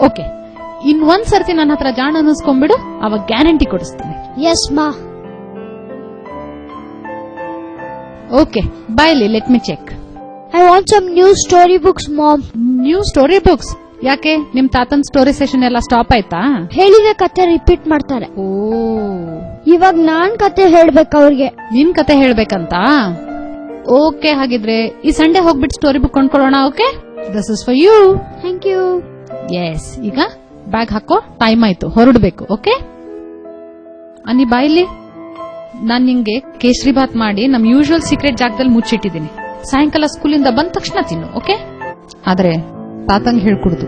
Okay, ಇನ್ನೊಂದ್ ಸರ್ತಿ ನನ್ನ ಹತ್ರ ಜಾಣ ಅನ್ನಿಸ್ಕೊಂಡ್ಬಿಡು, ಅವಾಗ ಗ್ಯಾರಂಟಿ ಕೊಡಿಸ್ತೀನಿ. S ma. ಓಕೆ, ಬಾಯ್ಲಿ, let me check. I want some new story books mom. New story books? ಯಾಕೆ, ನಿಮ್ ತಾತನ್ ಸ್ಟೋರಿ ಸೆಷನ್ ಎಲ್ಲ ಸ್ಟಾಪ್ ಆಯ್ತಾ? ಹೇಳಿದ ಕತೆ ರಿಪೀಟ್ ಮಾಡ್ತಾರೆ. ಓ, ಇವಾಗ ನಾನ್ ಕತೆ ಹೇಳ್ಬೇಕು ಅವ್ರಿಗೆ. ನಿನ್ ಕತೆ ಹೇಳ್ಬೇಕಂತ? ಓಕೆ, ಹಾಗಿದ್ರೆ ಈ ಸಂಡೇ ಹೋಗ್ಬಿಟ್ಟು ಸ್ಟೋರಿ ಬುಕ್ ಕೊಂಡ್ಕೊಳ್ಳೋಣ. Okay, this is for you. Thank you. Yes, ಈಗ ಬ್ಯಾಗ್ ಹಾಕೋ, ಟೈಮ್ ಆಯ್ತು, ಹೊರಡ್ಬೇಕು. ಓಕೆ, ಅನ್ನಿ ಬಾಯಿಲಿ. ನಾನ್ ನಿಂಗೆ ಕೇಸರಿ ಭಾತ್ ಮಾಡಿ ನಮ್ ಯೂಶುವಲ್ ಸೀಕ್ರೆಟ್ ಜಾಗದಲ್ಲಿ ಮುಚ್ಚಿಟ್ಟಿದ್ದೀನಿ. ಸಾಯಂಕಾಲ ಸ್ಕೂಲಿಂದ ಬಂದ ತಕ್ಷಣ ತಿನ್ನು. ಓಕೆ, ಆದ್ರೆ ತಾತಂಗ್ ಹೇಳ್ಕೊಡುದು.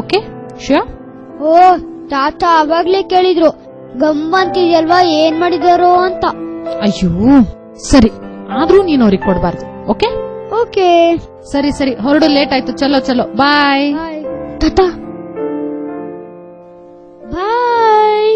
Okay, sure? ಓ, ತಾತ ಅವಾಗ್ಲೇ ಕೇಳಿದ್ರು ಗಮ್ಮಂತಿದ್ಯಲ್ವಾ, ಏನ್ ಮಾಡಿದಾರೋ ಅಂತ. ಅಯ್ಯೋ ಸರಿ, ಆದ್ರೂ ನೀನ್ ಅವ್ರಿಗೆ ಕೊಡ್ಬಾರ್ದು. ಓಕೆ ಓಕೆ, ಸರಿ ಸರಿ, ಹೊರಡು, ಲೇಟ್ ಆಯ್ತು. ಚಲೋ ಚಲೋ, ಬಾಯ್. ತಾತ ಬಾಯ್.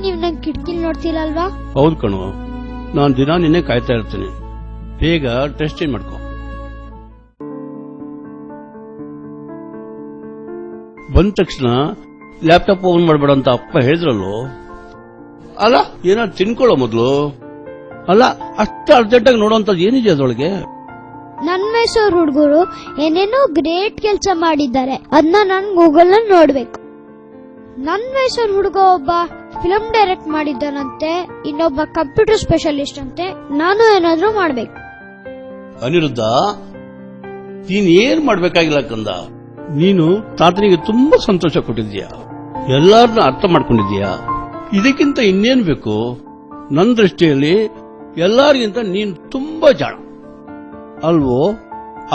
ನೀವ್ ನಂಗೆ ಕಿಟಕಿಲ್ ನೋಡ್ತಿಲ್ಲ? ಹೌದು ಕಣು, ನಾನು ದಿನ ನಿನ್ನೆ ಕಾಯ್ತಾ ಇರ್ತೀನಿ. ಬೇಗ ಟೆಸ್ಟ್ ಚೇಂಜ್ ಮಾಡ್ಕೊ. ಬಂದ ತಕ್ಷಣ ಲ್ಯಾಪ್ಟಾಪ್ ಓಪನ್ ಮಾಡಬೇಡ ಅಂತ ಅಪ್ಪ ಹೇಳಿದ್ರಲ್ಲೋ. ಅಲ್ಲ, ಏನಾದ್ರು ತಿನ್ಕೊಳ್ಳೋ ಮೊದಲು. ಅಲ್ಲ, ಅಷ್ಟು ಅರ್ಜೆಂಟಾಗಿ ನೋಡೋಂಥದ್ದು ಏನಿದೆ ಅದರೊಳಗೆ? ನನ್ ಮೈಸೂರು ಹುಡುಗರು ಏನೇನೋ ಗ್ರೇಟ್ ಕೆಲಸ ಮಾಡಿದ್ದಾರೆ, ಅದನ್ನ ನಾನು ಗೂಗಲ್ ನಲ್ಲಿ ನೋಡ್ಬೇಕು. ನನ್ ಮೈಸೂರು ಹುಡುಗ ಒಬ್ಬ ಫಿಲಂ ಡೈರೆಕ್ಟ್ ಮಾಡಿದ್ದಾನಂತೆ, ಇನ್ನೊಬ್ಬ ಕಂಪ್ಯೂಟರ್ ಸ್ಪೆಷಲಿಸ್ಟ್ ಅಂತೆ. ನಾನು ಏನಾದ್ರೂ ಮಾಡ್ಬೇಕು. ಅನಿರುದ್ಧ, ನೀನ್ ಏನ್ ಮಾಡ್ಬೇಕಾಗಿಲ್ಲ ಕಂದ. ನೀನು ತಾತನಿಗೆ ತುಂಬಾ ಸಂತೋಷ ಕೊಟ್ಟಿದ್ಯಾ, ಎಲ್ಲಾರನ್ನ ಅರ್ಥ ಮಾಡ್ಕೊಂಡಿದ್ಯಾ. ಇದಕ್ಕಿಂತ ಇನ್ನೇನ್ ಬೇಕು? ನನ್ನ ದೃಷ್ಟಿಯಲ್ಲಿ ಎಲ್ಲರಿಗಿಂತ ನೀನು ತುಂಬಾ ಜಾಣ ಅಲ್ವೋ?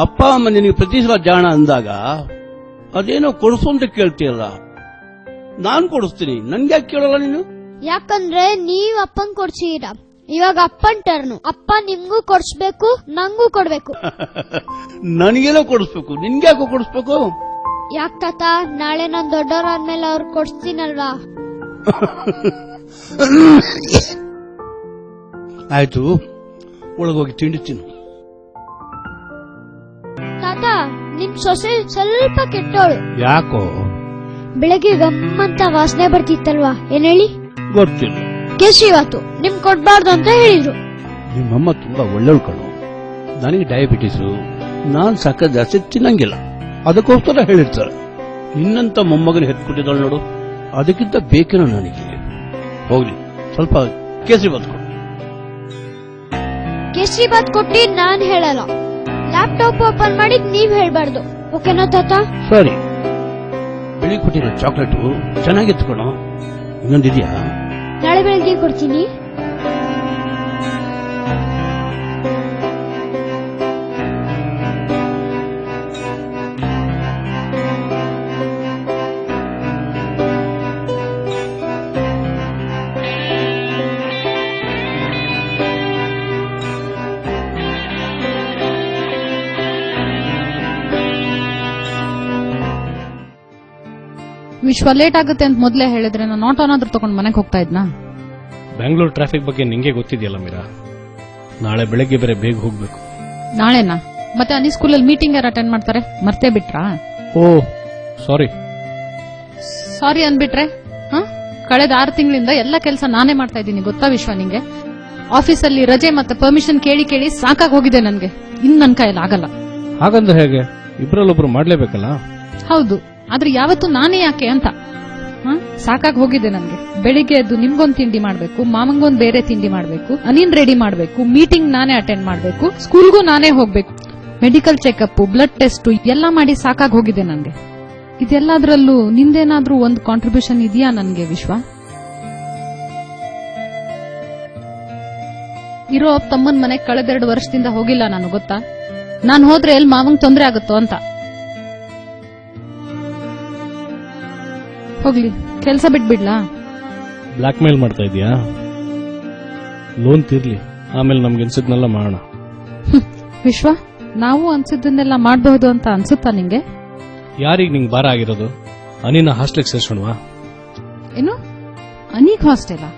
ಅಪ್ಪ ಅಮ್ಮ ನಿನಗೆ ಪ್ರತಿ ಸಲ ಜಾಣ ಅಂದಾಗ ಅದೇನೋ ಕೊಡಿಸು ಅಂತ ಕೇಳ್ತೀಯಲ್ಲ, ನಾನ್ ಕೊಡಿಸ್ತೀನಿ. ನನ್ಗೆ ಯಾಕೆ ಕೇಳಲ್ಲ ನೀನು? ಯಾಕಂದ್ರೆ ನೀವ್ ಅಪ್ಪನ್ ಕೊಡ್ಸಿರ, ಇವಾಗ ಅಪ್ಪನ್ ಟರ್ನು. ಅಪ್ಪ ನಿಮ್ಗೂ ಕೊಡ್ಸ್ಬೇಕು, ನಂಗೂ ಕೊಡ್ಬೇಕು. ನನಗೆಲ್ಲ ಕೊಡಿಸ್ಬೇಕು, ನಿನ್ಗೆ ಯಾಕೋ ಕೊಡಿಸ್ಬೇಕು? ಯಾಕ ತಾತ, ನಾಳೆ ನಾನ್ ದೊಡ್ಡವರಾದ್ಮೇಲೆ ಅವ್ರು ಕೊಡ್ಸ್ತೀನಲ್ವಾ? ಆಯ್ತು, ಒಳಗೋಗಿ ತಿಂಡಿ ತಿನ್ನು. ತಾತ, ನಿಮ್ ಸೊಸೆ ಸ್ವಲ್ಪ ಕೆಟ್ಟೋಳು. ಯಾಕೋ? ಬೆಳಗ್ಗೆ ಗಮ್ಮಂತ ವಾಸನೆ ಬರ್ತಿತ್ತಲ್ವಾ, ಏನ್ ಹೇಳಿ? ಗೊತ್ತಿಲ್ಲ. ಕೇಸರಿವಾತು ನಿಮ್ ಕೊಡ್ಬಾರ್ದು ಅಂತ ಹೇಳಿದ್ರು. ನಿಮ್ಮಮ್ಮ ತುಂಬಾ ಒಳ್ಳೆಯಳು ಕಣು. ನನಗೆ ಡಯಾಬಿಟಿಸು, ನಾನ್ ಸಕ್ಕರೆ ಜಾಸ್ತಿ ತಿನ್ನಂಗಿಲ್ಲ, ಅದಕ್ಕೋಸ್ಕರ ಹೇಳಿರ್ತಾರೆ. ನಿನ್ನಂತ ಮೊಮ್ಮಗನ ಹೆತ್ಕೊಟ್ಟಿದ್ದಾಳೆ ನೋಡು, ಅದಕ್ಕಿಂತ ಬೇಕೇನೋ ನನಗೆ. ಹೋಗ್ಲಿ, ಸ್ವಲ್ಪ ಕೇಸರಿ ಬಾತ್ ಕೊಡು. ಕೇಸರಿ ಬಾತ್ ಕೊಟ್ಟಿ ನಾನ್ ಹೇಳಲ್ಲ, ಲ್ಯಾಪ್ಟಾಪ್ ಓಪನ್ ಮಾಡಿದ್ ನೀವ್ ಹೇಳ್ಬಾರ್ದು. ಓಕೆನಾ ತಾತ? ಸರಿ. ಬೆಳಿಗ್ಗೆ ಕೊಟ್ಟಿರೋ ಚಾಕ್ಲೇಟು ಚೆನ್ನಾಗಿತ್ತು ಕಣೋ, ಇನ್ನೊಂದಿದ್ಯಾ? ನಾಳೆ ಬೆಳಗ್ಗೆ ಕೊಡ್ತೀನಿ. ವಿಶ್ವ ಲೇಟ್ ಆಗುತ್ತೆ ಅಂತ ಮೊದಲೇ ಹೇಳಿದ್ರೆ ನಾನು ಆಟೋ ಏನಾದ್ರೂ ತಗೊಂಡು ಮನೆಗೆ ಹೋಗ್ತಾ ಇದ್ನಾ? ಬ್ಯಾಂಗ್ಳೂರ್ ಟ್ರಾಫಿಕ್ ಬಗ್ಗೆ ನಿಂಗೆ ಗೊತ್ತಿದೆಯಲ್ಲ ಮೀರಾ, ನಾಳೆ ಬೆಳಗ್ಗೆ ಬೇರೆ ಬೇಗ ಹೋಗ್ಬೇಕು. ನಾಳೆನಾ? ಮತ್ತೆ ಅನಿ ಸ್ಕೂಲಲ್ಲಿ ಮೀಟಿಂಗ್ ಯಾರು ಅಟೆಂಡ್ ಮಾಡ್ತಾರೆ, ಮರ್ತೇ ಬಿಟ್ರಾ? ಓ ಸಾರಿ. ಸಾರಿ ಅನ್ಬಿಟ್ರೆ ಕಳೆದ 6 ತಿಂಗಳಿಂದ ಎಲ್ಲ ಕೆಲಸ ನಾನೇ ಮಾಡ್ತಾ ಇದ್ದೀನಿ, ಗೊತ್ತಾ ವಿಶ್ವ ನಿಂಗೆ? ಆಫೀಸಲ್ಲಿ ರಜೆ ಮತ್ತೆ ಪರ್ಮಿಷನ್ ಕೇಳಿ ಕೇಳಿ ಸಾಕಾಗಿ ಹೋಗಿದೆ ನನ್ಗೆ. ಇನ್ ನನ್ ಕೈಯಲ್ಲಿ ಆಗಲ್ಲ. ಹಾಗಂದ್ರೆ ಹೇಗೆ? ಇಬ್ರಲ್ಲೊಬ್ರು ಮಾಡ್ಲೇಬೇಕಲ್ಲ. ಹೌದು, ಆದ್ರೆ ಯಾವತ್ತೂ ನಾನೇ ಯಾಕೆ ಅಂತ ಸಾಕಾಗಿ ಹೋಗಿದೆ ನನ್ಗೆ. ಬೆಳಿಗ್ಗೆ ಎದ್ದು ನಿಮ್ಗೊಂದ್ ತಿಂಡಿ ಮಾಡ್ಬೇಕು, ಮಾಮಂಗೊಂದ್ ಬೇರೆ ತಿಂಡಿ ಮಾಡ್ಬೇಕು, ಅನಿನ್ ರೆಡಿ ಮಾಡ್ಬೇಕು, ಮೀಟಿಂಗ್ ನಾನೇ ಅಟೆಂಡ್ ಮಾಡ್ಬೇಕು, ಸ್ಕೂಲ್ಗೂ ನಾನೇ ಹೋಗ್ಬೇಕು, ಮೆಡಿಕಲ್ ಚೆಕಪ್, ಬ್ಲಡ್ ಟೆಸ್ಟ್ ಎಲ್ಲ ಮಾಡಿ ಸಾಕಾಗಿ ಹೋಗಿದೆ ನನ್ಗೆ. ಇದೆಲ್ಲದ್ರಲ್ಲೂ ನಿಂದೇನಾದ್ರೂ ಒಂದು ಕಾಂಟ್ರಿಬ್ಯೂಷನ್ ಇದೆಯಾ ನನ್ಗೆ ವಿಶ್ವ? ಇರೋ ತಮ್ಮನ್ ಮನೆಗೆ ಕಳೆದ 2 ವರ್ಷದಿಂದ ಹೋಗಿಲ್ಲ ನಾನು, ಗೊತ್ತಾ? ನಾನ್ ಹೋದ್ರೆ ಎಲ್ಲಿ ಮಾವಂಗ್ ತೊಂದ್ರೆ ಆಗುತ್ತೋ ಅಂತ. ಹೋಗ್ಲಿ, ಕೆಲ್ಸ ಬಿಟ್ಬಿಡ್ಲಾ? ಬ್ಲಾಕ್ ಮೇಲ್ ಮಾಡ್ತಾ ಇದೀಯಾ? ಲೋನ್ ತೀರ್ಲಿ, ಆಮೇಲೆ ನಮ್ಗೆ ಅನ್ಸಿದ್ನೆಲ್ಲ ಮಾಡೋಣ. ವಿಶ್ವ, ನಾವು ಅನ್ಸಿದ್ದನ್ನೆಲ್ಲ ಮಾಡಬಹುದು ಅಂತ ಅನ್ಸುತ್ತಾ ನಿಂಗೆ? ಯಾರಿಗೆ ನಿಂಗೆ ಭಾರ ಆಗಿರೋದು? ಅನಿನ ಹಾಸ್ಟೆಲ್ಗೆ ಸೇರ್ಸೋಣವಾ? ಏನು, ಅನೀಗ್ ಹಾಸ್ಟೆಲಾ?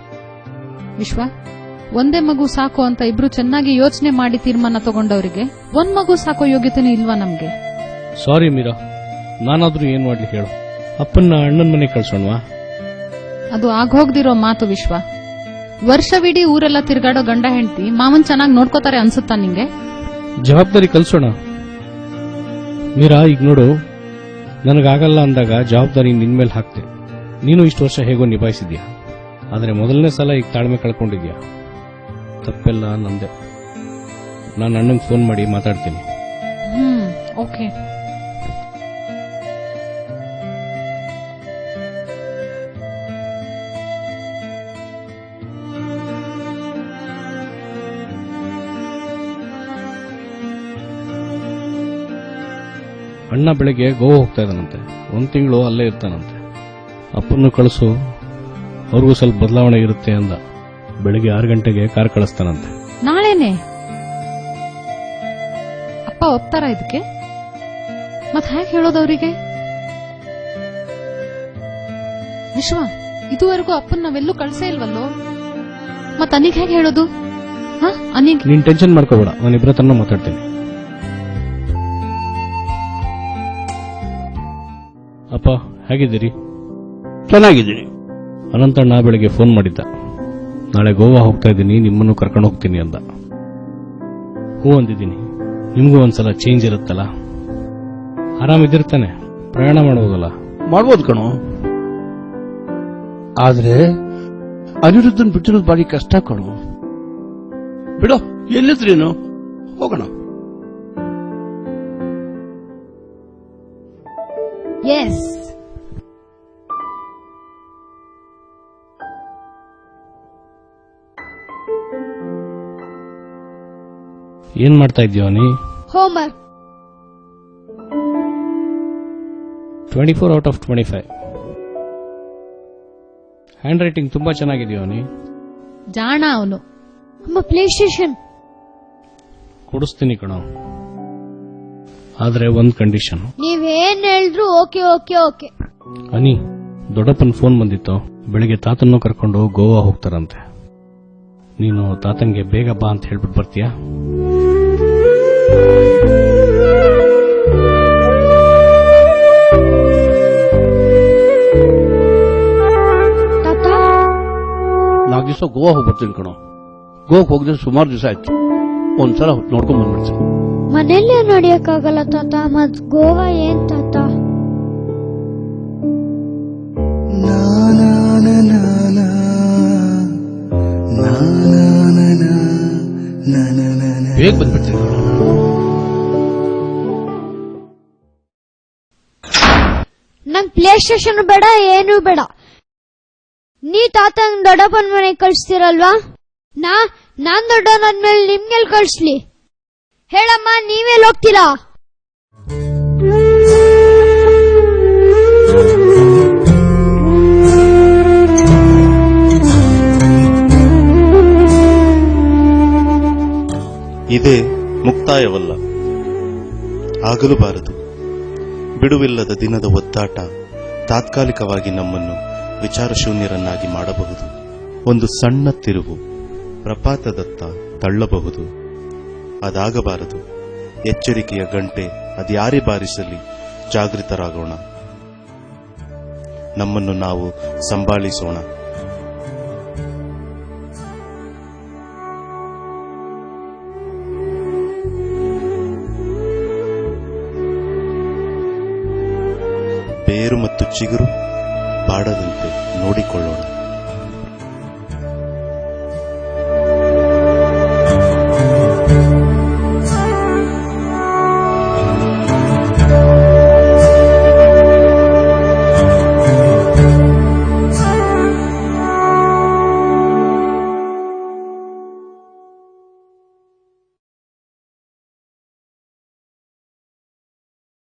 ವಿಶ್ವ, ಒಂದೇ ಮಗು ಸಾಕು ಅಂತ ಇಬ್ರು ಚೆನ್ನಾಗಿ ಯೋಚನೆ ಮಾಡಿ ತೀರ್ಮಾನ ತಗೊಂಡವರಿಗೆ ಒಂದ್ ಮಗು ಸಾಕೋ ಯೋಗ್ಯತೆನೂ ಇಲ್ವಾ ನಮ್ಗೆ? ಸಾರಿ ಮೀರಾ, ನಾನಾದ್ರೂ ಏನ್ ಮಾಡ್ಲಿ ಹೇಳು? ಅಪ್ಪನ್ನ ಅಣ್ಣನ ಮನೆ ಕಳ್ಸೋಣವಾ? ಅದು ಆಗೋಗ್ದಿರೋ ಮಾತು ವಿಶ್ವ. ವರ್ಷವಿಡೀ ಊರೆಲ್ಲ ತಿರ್ಗಾಡೋ ಗಂಡ ಹೆಂಡತಿ ಮಾವನ್ ಚೆನ್ನಾಗಿ ನೋಡ್ಕೋತಾರೆ ಅನ್ಸುತ್ತಾ ನಿಂಗೆ? ಜವಾಬ್ದಾರಿ ಕಲ್ಸೋಣ. ಮೀರಾ, ಈಗ ನೋಡು, ನನಗಾಗಲ್ಲ ಅಂದಾಗ ಜವಾಬ್ದಾರಿ ನಿನ್ಮೇಲೆ ಹಾಕ್ತೆ. ನೀನು ಇಷ್ಟು ವರ್ಷ ಹೇಗೋ ನಿಭಾಯಿಸಿದ್ಯಾ, ಆದ್ರೆ ಮೊದಲನೇ ಸಲ ಈಗ ತಾಳ್ಮೆ ಕಳ್ಕೊಂಡಿದ್ಯಾ. ತಪ್ಪೆಲ್ಲ ನಂದೆ. ನಾನು ಅಣ್ಣಂಗೆ ಫೋನ್ ಮಾಡಿ ಮಾತಾಡ್ತೀನಿ. ಓಕೆ. ಅಣ್ಣ ಬೆಳಗ್ಗೆ ಗೋವಾ ಹೋಗ್ತಾ ಇದ್ದಾನಂತೆ. 1 ತಿಂಗಳು ಅಲ್ಲೇ ಇರ್ತಾನಂತೆ. ಅಪ್ಪನ್ನು ಕಳಿಸು, ಅವ್ರಿಗೂ ಸ್ವಲ್ಪ ಬದಲಾವಣೆ ಇರುತ್ತೆ ಅಂದ. ಬೆಳಿಗ್ಗೆ 6 ಗಂಟೆಗೆ ಕಾರ್ ಕಳಿಸ್ತಾನಂತೆ. ನಾಳೆನೆ ಅಪ್ಪ ಒಪ್ತಾರ ಇದಕ್ಕೆ? ಮತ್ ಹೇಗೆ ಹೇಳೋದವ್ರಿಗೆ? ವಿಶ್ವ, ಇದುವರೆಗೂ ಅಪ್ಪನ್ ನಾವೆಲ್ಲೂ ಕಳ್ಸೇ ಇಲ್ವಲ್ಲೋ, ಮತ್ ಅನಿಗ್ ಹೇಗೆ ಹೇಳೋದು? ಅನಿಗ್ ನೀನ್ ಟೆನ್ಷನ್ ಮಾಡ್ಕೋಬೇಡ, ನಾನು ಇಬ್ಬರ ತನ್ನ ಮಾತಾಡ್ತೀನಿ. ಅಪ್ಪ, ಹೇಗಿದ್ದೀರಿ? ಚೆನ್ನಾಗಿದ್ದೀನಿ. ಅನಂತಣ್ಣ ಬೆಳಗ್ಗೆ ಫೋನ್ ಮಾಡಿದ್ದ. ನಾಳೆ ಗೋವಾ ಹೋಗ್ತಾ ಇದ್ದೀನಿ, ನಿಮ್ಮನ್ನು ಕರ್ಕೊಂಡು ಹೋಗ್ತೀನಿ ಅಂದ. ಹೂ ಅಂದಿದ್ದೀನಿ. ನಿಮ್ಗೂ ಒಂದ್ಸಲ ಚೇಂಜ್ ಇರುತ್ತಲ್ಲ, ಆರಾಮಿದ್ದಿರ್ತಾನೆ, ಪ್ರಯಾಣ ಮಾಡಬಹುದಲ್ಲ. ಮಾಡ್ಬೋದು ಕಣೋ, ಆದ್ರೆ ಅನಿರುದ್ಧನ್ ಬಿಟ್ಟಿರೋದು ಬಾರಿ ಕಷ್ಟ ಕಣೋ. ಬಿಡೋ, ಎಲ್ಲಿದ್ರೇನು, ಹೋಗೋಣ. ಎಸ್. ಏನ್ ಮಾಡ್ತಾ ಇದೀಯ ನೀ? Homework. 24 out of 25. Hand writing ತುಂಬಾ ಚೆನ್ನಾಗಿದೆಯೋ ನೀ. ಜಾಣ ಅವನು. ಅಮ್ಮ, ಪ್ಲೇ ಸ್ಟೇಷನ್ ಕೊಡಿಸ್ತೀನಿ ಕಣೋ, ಆದ್ರೆ ಒಂದ್ ಕಂಡೀಷನ್. ನೀವೇನ್ ಹೇಳಿದ್ರು ಓಕೆ ಓಕೆ ಓಕೆ. ಅನಿ, ದೊಡ್ಡಪ್ಪನ ಫೋನ್ ಬಂದಿತ್ತು. ಬೆಳಿಗ್ಗೆ ತಾತನ್ನು ಕರ್ಕೊಂಡು ಗೋವಾ ಹೋಗ್ತಾರಂತೆ. ನೀನು ತಾತನ್ಗೆ ಬೇಗ ಬಾ ಅಂತ ಹೇಳ್ಬಿಟ್ಟು ಬರ್ತೀಯಾ? ತಾತ, 4 ದಿವಸ ಗೋವಾ ಹೋಗಿ ಬರ್ತೀನಿ ಕಣೋ. ಗೋವಾಕ್ ಹೋಗಿದ್ರೆ ಸುಮಾರು ದಿವಸ ಆಯ್ತು. ಒಂದ್ಸಲ ನೋಡ್ಕೊಂಡ್ ಬಂದ್ಬಿಡ್ತೀನಿ. ಮನೆಯಲ್ಲೇ ನೋಡಿಯಕ್ಕಾಗಲ್ಲ ತಾತ, ಮತ್ ಗೋವಾ ಏನ್ ತಾತ? ಬೇಗ ಬಂದ್ಬಿಡ್ತೀನಿ. ನಂಗ್ ಪ್ಲೇ ಸ್ಟೇಷನ್ ಬೇಡ, ಏನೂ ಬೇಡ. ನೀ ತಾತಂಗ್ ದೊಡ್ಡಪ್ಪನ ಮನೆಗೆ ಕಳಿಸ್ತೀರಲ್ವಾ? ನಾನ್ ದೊಡ್ಡವನಾದ್ಮೇಲೆ ನಿಮ್ಗೆಲ್ ಕಳಿಸ್ಲಿ ಹೇಳಮ್ಮ, ನೀವೆಲ್ಲ ಹೋಗ್ತೀರಾ? ಇದೇ ಮುಕ್ತಾಯವಲ್ಲ, ಆಗಲೂಬಾರದು. ಬಿಡುವಿಲ್ಲದ ದಿನದ ಒದ್ದಾಟ ತಾತ್ಕಾಲಿಕವಾಗಿ ನಮ್ಮನ್ನು ವಿಚಾರಶೂನ್ಯರನ್ನಾಗಿ ಮಾಡಬಹುದು. ಒಂದು ಸಣ್ಣ ತಿರುವು ಪ್ರಪಾತದತ್ತ ತಳ್ಳಬಹುದು. ಅದಾಗಬಾರದು. ಎಚ್ಚರಿಕೆಯ ಗಂಟೆ ಅದ್ಯಾರೇ ಬಾರಿಸಲಿ, ಜಾಗೃತರಾಗೋಣ. ನಮ್ಮನ್ನು ನಾವು ಸಂಭಾಳಿಸೋಣ. ಬೇರು ಮತ್ತು ಚಿಗುರು ಬಾಡದಂತೆ ನೋಡಿಕೊಳ್ಳೋಣ.